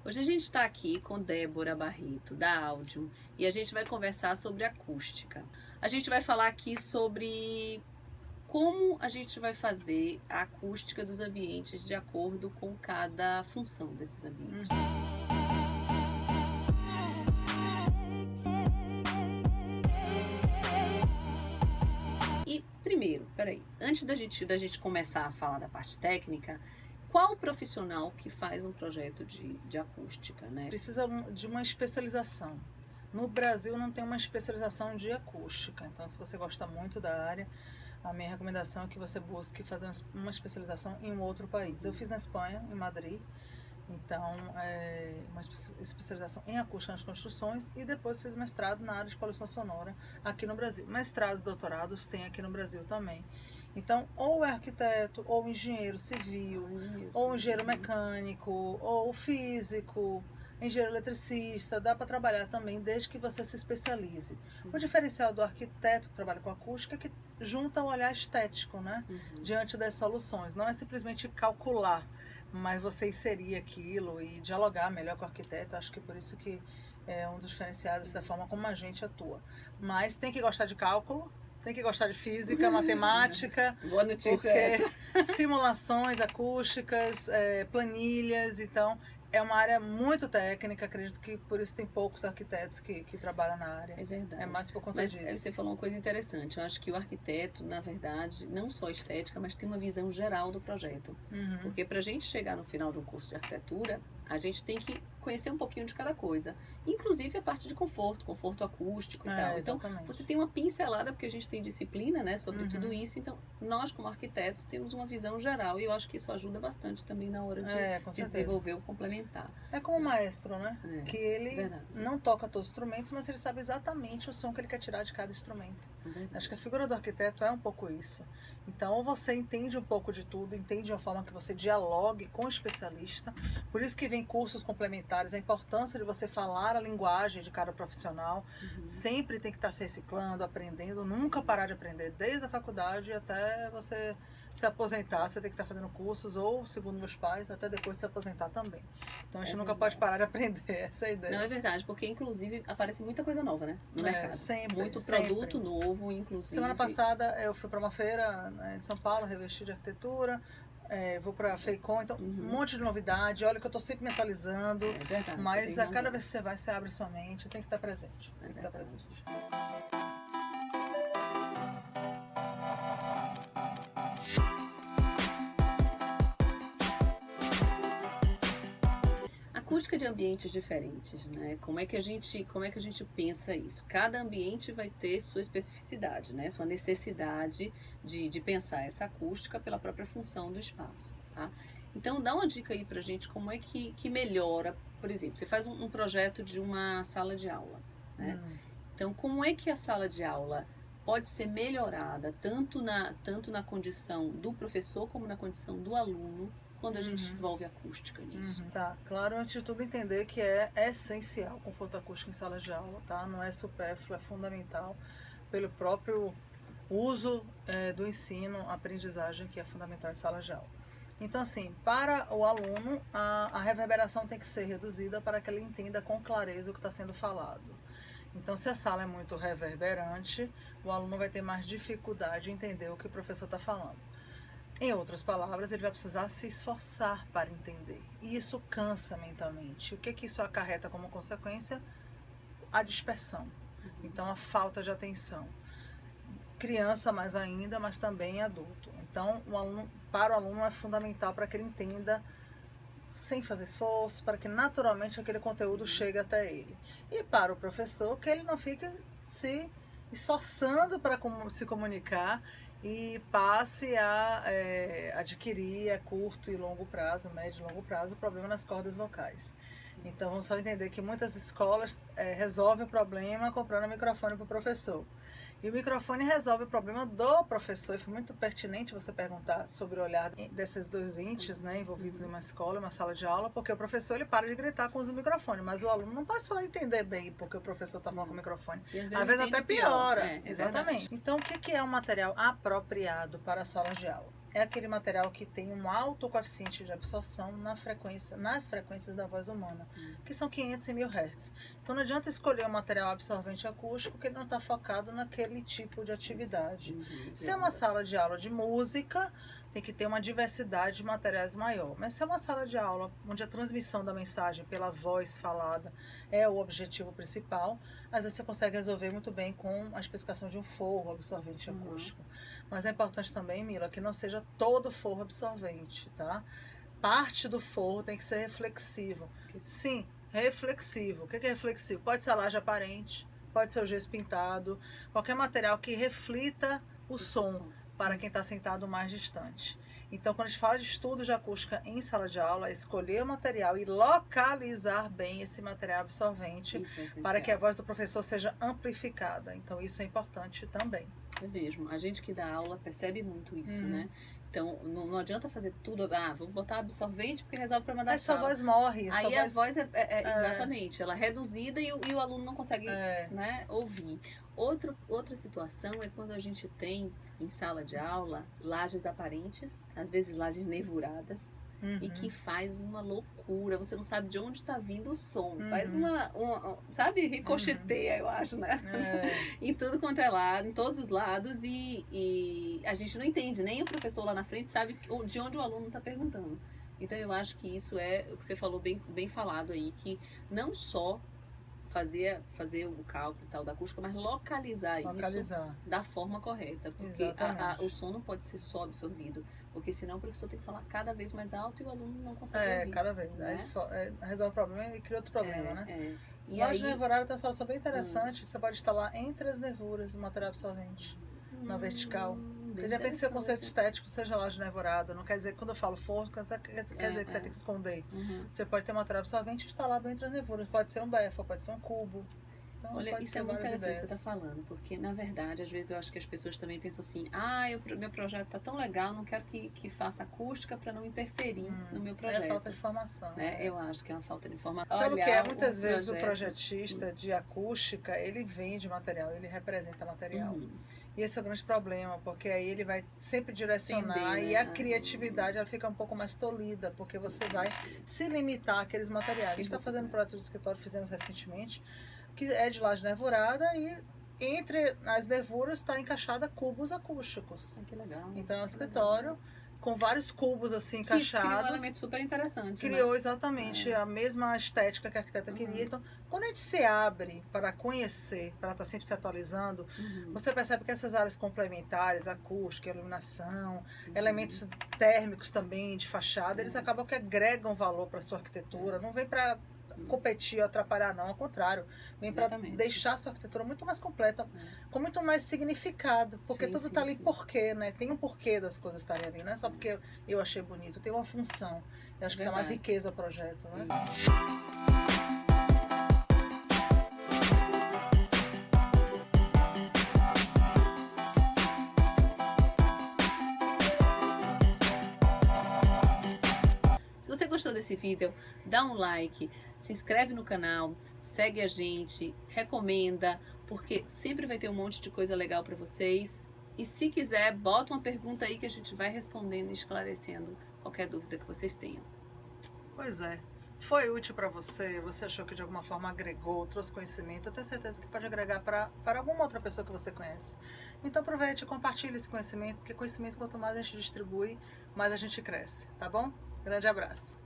Hoje a gente está aqui com Débora Barreto, da Áudio, e a gente vai conversar sobre acústica. A gente vai falar aqui sobre como a gente vai fazer a acústica dos ambientes de acordo com cada função desses ambientes. E primeiro, peraí, antes da gente começar a falar da parte técnica, qual profissional que faz um projeto de acústica, né? Precisa de uma especialização. No Brasil não tem uma especialização de acústica, então se você gosta muito da área, a minha recomendação é que você busque fazer uma especialização em um outro país. Eu fiz na Espanha, em Madrid, então uma especialização em acústica nas construções, e depois fiz mestrado na área de poluição sonora aqui no Brasil. Mestrados, doutorados tem aqui no Brasil também. Então, ou é arquiteto, ou engenheiro civil, ou engenheiro mecânico, ou físico, engenheiro eletricista, dá para trabalhar também desde que você se especialize. O diferencial do arquiteto que trabalha com acústica é que junta o olhar estético, né? Diante das soluções. Não é simplesmente calcular, mas você inserir aquilo e dialogar melhor com o arquiteto. Acho que por isso que é um dos diferenciais da forma como a gente atua. Mas tem que gostar de cálculo, tem que gostar de física, matemática. Boa notícia é essa. Simulações acústicas, planilhas, então é uma área muito técnica, acredito que por isso tem poucos arquitetos que trabalham na área. É verdade. É mais por conta disso. Mas você falou uma coisa interessante, eu acho que o arquiteto, na verdade, não só estética, mas tem uma visão geral do projeto. Porque para a gente chegar no final de um curso de arquitetura, a gente tem que conhecer um pouquinho de cada coisa. Inclusive a parte de conforto acústico e tal. Então, você tem uma pincelada, porque a gente tem disciplina, né, sobre tudo isso. Então, nós como arquitetos temos uma visão geral e eu acho que isso ajuda bastante também na hora de desenvolver o complementar. É como o maestro, né? Que ele verdade. Não toca todos os instrumentos, mas ele sabe exatamente o som que ele quer tirar de cada instrumento. Acho que a figura do arquiteto é um pouco isso. Então, ou você entende um pouco de tudo, entende a forma que você dialogue com o especialista. Por isso que vem cursos complementares, a importância de você falar a linguagem de cada profissional. Sempre tem que estar se reciclando, aprendendo, nunca parar de aprender, desde a faculdade até você se aposentar. Você tem que estar fazendo cursos, ou, segundo meus pais, até depois de se aposentar também. Então a gente nunca pode parar de aprender, essa é a ideia. Não, é verdade, porque inclusive aparece muita coisa nova, né, no mercado. Sempre. Muito produto novo, inclusive. Semana passada eu fui para uma feira de São Paulo, revesti de arquitetura. Vou para a FEICOM, então um monte de novidade. Olha que eu estou sempre me atualizando. É verdade, mas a cada vez que você vai, você abre sua mente, tem que estar presente. Tem que estar presente. Acústica de ambientes diferentes, né? Como é que a gente pensa isso? Cada ambiente vai ter sua especificidade, né? Sua necessidade de pensar essa acústica pela própria função do espaço, tá? Então dá uma dica aí pra gente como é que melhora, por exemplo, você faz um projeto de uma sala de aula, né? Então como é que a sala de aula pode ser melhorada tanto na condição do professor como na condição do aluno, quando a gente envolve acústica nisso? Tá, claro, antes de tudo entender que é essencial o conforto acústico em sala de aula, tá? Não é supérfluo, é fundamental pelo próprio uso do ensino, aprendizagem, que é fundamental em sala de aula. Então, assim, para o aluno, a reverberação tem que ser reduzida para que ele entenda com clareza o que está sendo falado. Então, se a sala é muito reverberante, o aluno vai ter mais dificuldade em entender o que o professor está falando. Em outras palavras, ele vai precisar se esforçar para entender. E isso cansa mentalmente. O que isso acarreta como consequência? A dispersão. Então, a falta de atenção. Criança mais ainda, mas também adulto. Então, para o aluno é fundamental para que ele entenda sem fazer esforço, para que naturalmente aquele conteúdo chegue até ele. E para o professor, que ele não fique se esforçando para se comunicar e passe a adquirir a curto e longo prazo, médio e longo prazo, o problema nas cordas vocais. Então vamos só entender que muitas escolas resolvem o problema comprando microfone para o professor. E o microfone resolve o problema do professor. E foi muito pertinente você perguntar sobre o olhar desses dois entes, né, envolvidos em uma escola, uma sala de aula, porque o professor ele para de gritar com o uso do microfone, mas o aluno não passou a entender bem porque o professor está falando com o microfone. Às vezes até piora. Exatamente. Então, o que é um material apropriado para a sala de aula? é aquele material que tem um alto coeficiente de absorção nas frequências da voz humana, que são 500 e 1000 Hz. Então não adianta escolher um material absorvente acústico que ele não está focado naquele tipo de atividade. Se é uma sala de aula de música, tem que ter uma diversidade de materiais maior. Mas se é uma sala de aula onde a transmissão da mensagem pela voz falada é o objetivo principal, às vezes você consegue resolver muito bem com a especificação de um forro absorvente acústico. Mas é importante também, Mila, que não seja todo forro absorvente, tá? Parte do forro tem que ser reflexivo. Sim, reflexivo. O que é reflexivo? Pode ser a laje aparente, pode ser o gesso pintado, qualquer material que reflita o som para quem está sentado mais distante. Então, quando a gente fala de estudo de acústica em sala de aula, é escolher o material e localizar bem esse material absorvente para que a voz do professor seja amplificada. Então, isso é importante também. É mesmo. A gente que dá aula percebe muito isso, né? Então, não adianta fazer tudo, vou botar absorvente porque resolve o problema da sala. Aí sua voz morre. Aí a voz exatamente, ela é reduzida e o aluno não consegue né, ouvir. Outra situação é quando a gente tem em sala de aula lajes aparentes, às vezes lajes nervuradas, e que faz uma loucura, você não sabe de onde está vindo o som, faz sabe, ricocheteia, eu acho, né? Em tudo quanto é lado, em todos os lados, e a gente não entende, nem o professor lá na frente sabe de onde o aluno está perguntando. Então eu acho que isso é o que você falou bem falado aí, que não só fazer o cálculo e tal da acústica, mas localizar isso da forma correta, porque o som não pode ser só absorvido, porque senão o professor tem que falar cada vez mais alto e o aluno não consegue ouvir. Cada vez, né? Resolve o problema e cria outro problema, né? E laje nervurada tem uma solução bem interessante, que você pode instalar entre as nervuras o material absorvente, na vertical. De repente, seu conceito estético seja laje nervurada, não quer dizer que quando eu falo forro, quer dizer que você tem que esconder. Você pode ter material absorvente instalado entre as nervuras, pode ser um BEFA, pode ser um cubo. Então, olha, isso é muito interessante que você está falando, porque na verdade, às vezes eu acho que as pessoas também pensam assim, meu projeto está tão legal, não quero que faça acústica para não interferir no meu projeto. É falta de informação. Né? Eu acho que é uma falta de informação. Sabe o que é? Muitas vezes o projetista de acústica, ele vende material, ele representa material. E esse é o grande problema, porque aí ele vai sempre direcionar e a criatividade ela fica um pouco mais tolhida, porque você vai se limitar àqueles materiais. A gente está fazendo um projeto de escritório, fizemos recentemente, que é de laje nervurada e entre as nervuras está encaixada cubos acústicos. Que legal. Então é um escritório com vários cubos assim encaixados. Criou um elemento super interessante. Criou exatamente a mesma estética que a arquiteta queria. Então, quando a gente se abre para conhecer, para estar sempre se atualizando, você percebe que essas áreas complementares, acústica, iluminação, elementos térmicos também de fachada, eles acabam que agregam valor para a sua arquitetura. Não vem para competir ou atrapalhar, não, ao contrário, vem para deixar a sua arquitetura muito mais completa, com muito mais significado, porque tudo está ali porquê, né? Tem um porquê das coisas estarem ali, não é só porque eu achei bonito, tem uma função. Eu acho que dá mais riqueza ao projeto, né? Se você gostou desse vídeo, dá um like, se inscreve no canal, segue a gente, recomenda, porque sempre vai ter um monte de coisa legal para vocês. E se quiser, bota uma pergunta aí que a gente vai respondendo e esclarecendo qualquer dúvida que vocês tenham. Pois é. Foi útil para você? Você achou que de alguma forma agregou, trouxe conhecimento? Eu tenho certeza que pode agregar para alguma outra pessoa que você conhece. Então aproveite e compartilhe esse conhecimento, porque conhecimento quanto mais a gente distribui, mais a gente cresce, tá bom? Grande abraço.